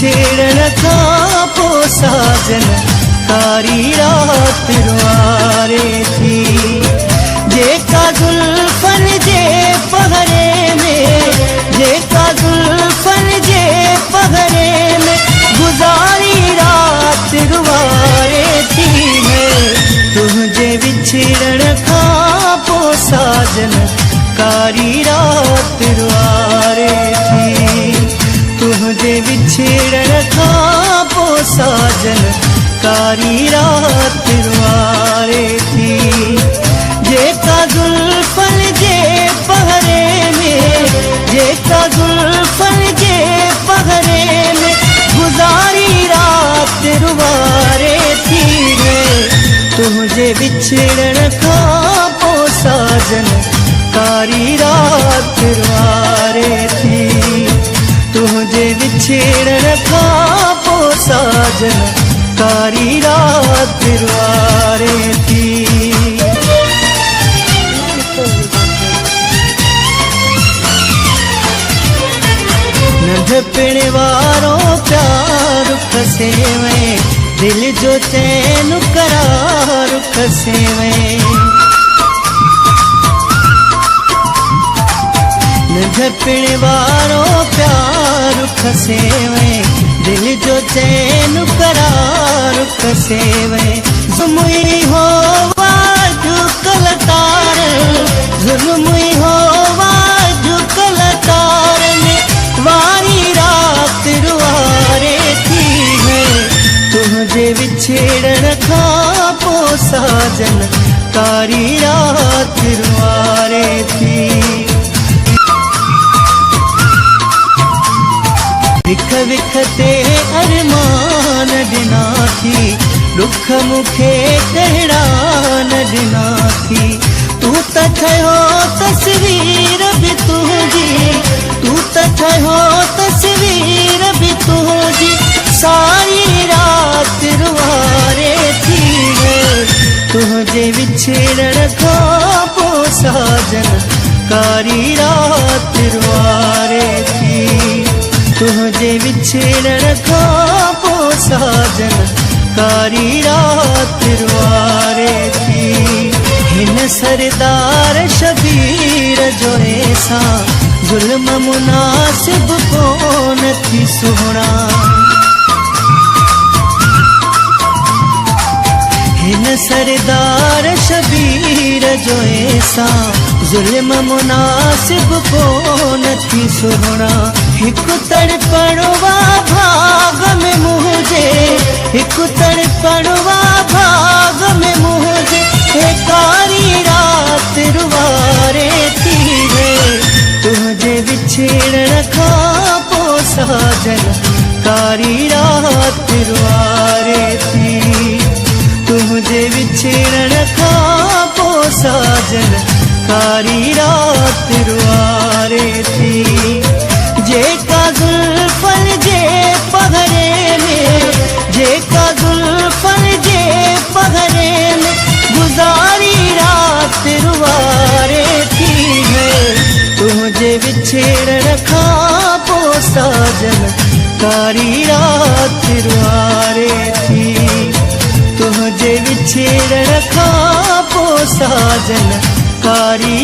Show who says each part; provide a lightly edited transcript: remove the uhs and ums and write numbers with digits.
Speaker 1: विछेड़ण खां पोइ साजन कारी रात रुआरे थी। जेका जुल्फन जे पहरे में, जेका जुल्फन जे पहरे में गुजारी रात रुआरे थी है। तुझे विछेड़ण खां पोइ साजन कारी रात रुआरे थी। तुझे विछेड़ण खां पोइ साजन कारी रात रुआरे थी। जेका जुल्फन जे पहरे में, जेका जुल्फन जे पहरे में गुजारी रात रुआरे थी है। तुझे विछेड़ण खां पोइ साजन कारी रात रुआरे थी। तुझे विछेड़ण खां पोइ साजन कारी रात रुआरे थी। नंढपिण वारो प्यार खसेवे, दिल जो चैन करार खसेवे। नंढपिण वारो प्यार खसेवे, दिल जो चैन करार खसेवे। जुल्मुई हो वाजु कलतार, जुल्मुई हो वाजु कलतार में वारी रात रुआरे थी है। तुझे विछेड़ण खां पोइ साजन कारी रात रुआरे थी। विख विख ते अरमान ॾिना थी, दुख मूंखे कहिड़ा न ॾिना थी। तूं त ठहियो तस्वीर बि तुंहिंजी, तूं त ठहियो तस्वीर बि तुंहिंजी सारी रात रुआरे थी है। तुझे विछेड़ण खां पोइ साजन कारी रात रुआरे थी। तुझे विछेड़ण खां पोइ साजन कारी रात रुआरे थी। हिन सरदार शबीर जो ऐसां जुल्म मुनासिब कोन थी सुहिणा। हिन सरदार शबीर जो ऐसां जुल्म मुनासिब कोन थी सुहिणा। हिकु तड़पण वा भाग में मुझे, हिकु तड़पण वा भाग में मुझे हे कारी रात रुआरे थी है। तुझे विछेड़ण खां पोइ साजन कारी रात रुआरे थी। तुझे विछेड़ण खां पोइ साजन कारी रात रुआरे थी। जेका जुल्फन जे पहरे में, जेका जुल्फन जे पहरे में गुजारी रात रुआरे थी है। तुझे विछेड़ण खां पोइ साजन कारी रात रुआरे थी। तुझे विछेड़ण खां पोइ साजन कारी